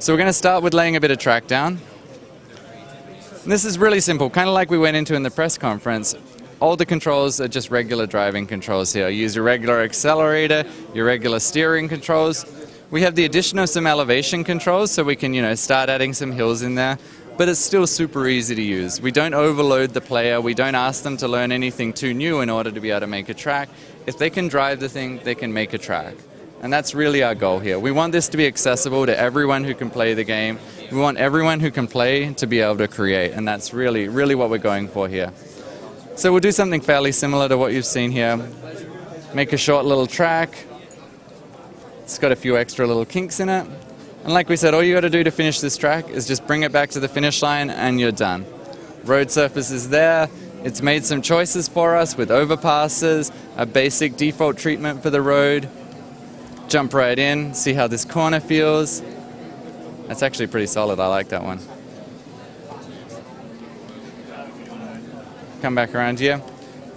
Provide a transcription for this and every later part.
So we're going to start with laying a bit of track down. And this is really simple, kind of like we went into in the press conference. All the controls are just regular driving controls here. Use your regular accelerator, your regular steering controls. We have the addition of some elevation controls, so we can, start adding some hills in there. But it's still super easy to use. We don't overload the player. We don't ask them to learn anything too new in order to be able to make a track. If they can drive the thing, they can make a track. And that's really our goal here. We want this to be accessible to everyone who can play the game. We want everyone who can play to be able to create. And that's really, really what we're going for here. So we'll do something fairly similar to what you've seen here. Make a short little track. It's got a few extra little kinks in it. And like we said, all you got to do to finish this track is just bring it back to the finish line and you're done. Road surface is there. It's made some choices for us with overpasses, a basic default treatment for the road. Jump right in, see how this corner feels. That's actually pretty solid. I like that one. Come back around here.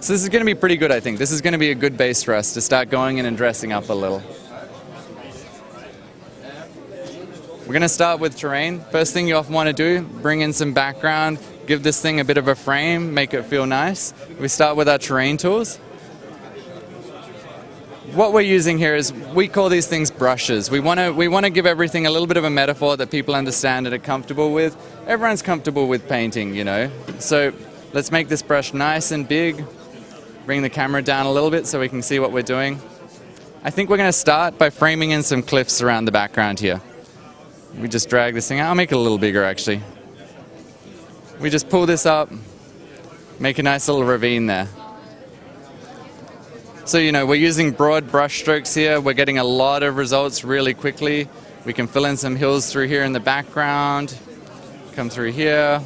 So this is going to be pretty good, I think. This is going to be a good base for us to start going in and dressing up a little. We're going to start with terrain. First thing you often want to do, bring in some background, give this thing a bit of a frame, make it feel nice. We start with our terrain tools. What we're using here is, we call these things brushes. We want to give everything a little bit of a metaphor that people understand and are comfortable with. Everyone's comfortable with painting, So let's make this brush nice and big. Bring the camera down a little bit so we can see what we're doing. I think we're going to start by framing in some cliffs around the background here. We just drag this thing out. I'll make it a little bigger, actually. We just pull this up, make a nice little ravine there. So, we're using broad brush strokes here. We're getting a lot of results really quickly. We can fill in some hills through here in the background. Come through here.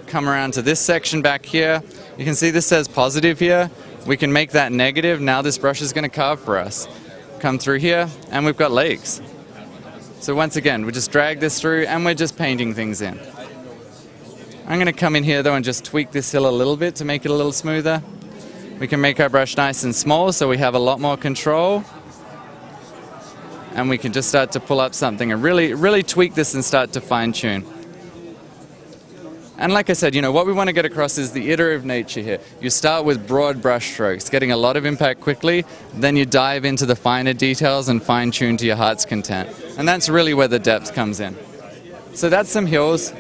Come around to this section back here. You can see this says positive here. We can make that negative. Now this brush is going to carve for us. Come through here, and we've got lakes. So once again, we just drag this through and we're just painting things in. I'm going to come in here though and just tweak this hill a little bit to make it a little smoother. We can make our brush nice and small so we have a lot more control. And we can just start to pull up something and really tweak this and start to fine tune. And like I said, what we want to get across is the iterative nature here. You start with broad brush strokes, getting a lot of impact quickly, then you dive into the finer details and fine tune to your heart's content. And that's really where the depth comes in. So that's some hills.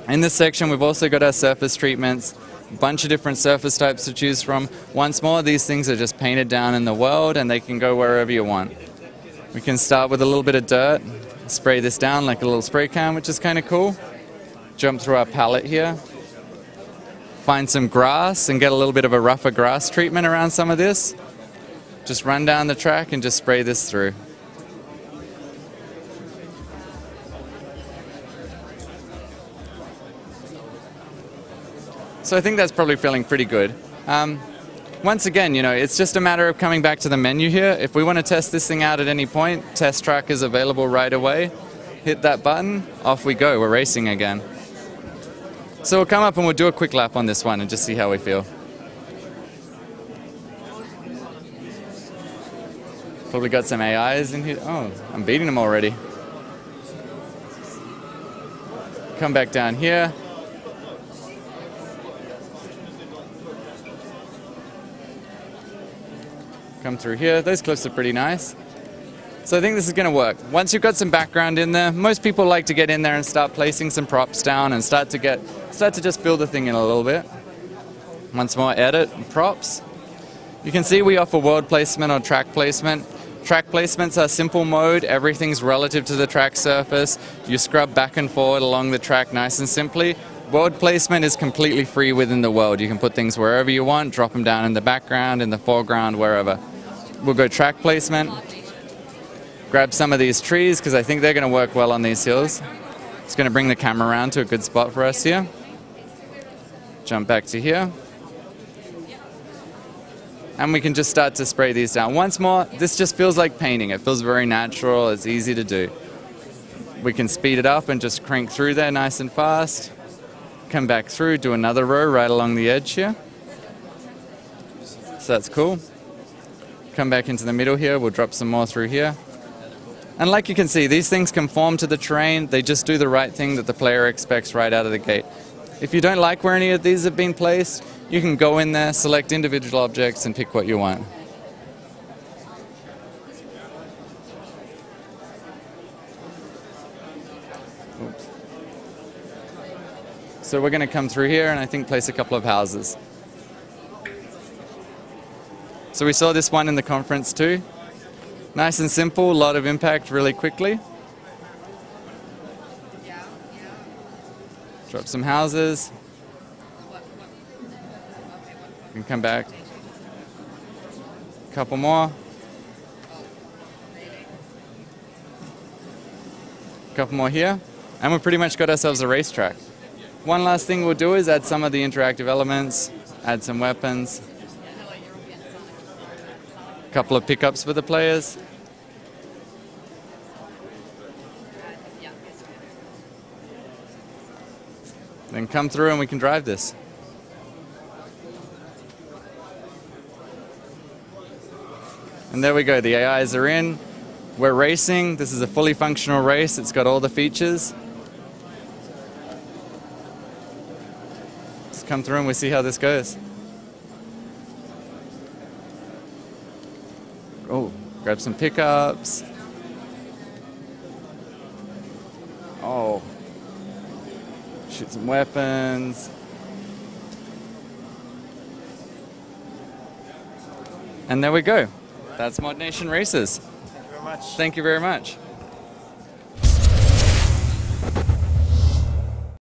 In this section, we've also got our surface treatments, a bunch of different surface types to choose from. Once more, these things are just painted down in the world and they can go wherever you want. We can start with a little bit of dirt, spray this down like a little spray can, which is kind of cool. Jump through our palette here, find some grass and get a little bit of a rougher grass treatment around some of this. Just run down the track and just spray this through. So I think that's probably feeling pretty good. Once again, it's just a matter of coming back to the menu here. If we want to test this thing out at any point, test track is available right away. Hit that button, off we go, we're racing again. So we'll come up and we'll do a quick lap on this one and just see how we feel. Probably got some AIs in here. Oh, I'm beating them already. Come back down here. Come through here. Those cliffs are pretty nice. So I think this is going to work. Once you've got some background in there, most people like to get in there and start placing some props down and start to just fill the thing in a little bit. Once more, edit, props. You can see we offer world placement or track placement. Track placements are simple mode. Everything's relative to the track surface. You scrub back and forward along the track nice and simply. World placement is completely free within the world. You can put things wherever you want, drop them down in the background, in the foreground, wherever. We'll go track placement. Grab some of these trees because I think they're going to work well on these hills. It's going to bring the camera around to a good spot for us here. Jump back to here. And we can just start to spray these down. Once more, this just feels like painting. It feels very natural. It's easy to do. We can speed it up and just crank through there nice and fast. Come back through, do another row right along the edge here. So that's cool. Come back into the middle here. We'll drop some more through here. And like you can see, these things conform to the terrain. They just do the right thing that the player expects right out of the gate. If you don't like where any of these have been placed, you can go in there, select individual objects, and pick what you want. Oops. So we're going to come through here and I think place a couple of houses. So we saw this one in the conference too. Nice and simple, a lot of impact really quickly. Drop some houses. You can come back. Couple more. Couple more here. And we've pretty much got ourselves a racetrack. One last thing we'll do is add some of the interactive elements, add some weapons. Couple of pickups for the players. Then come through and we can drive this. And there we go, the AIs are in. We're racing. This is a fully functional race. It's got all the features. Let's come through and we see how this goes. Oh, grab some pickups. Oh. Shoot some weapons. And there we go. That's ModNation Races. Thank you very much. Thank you very much.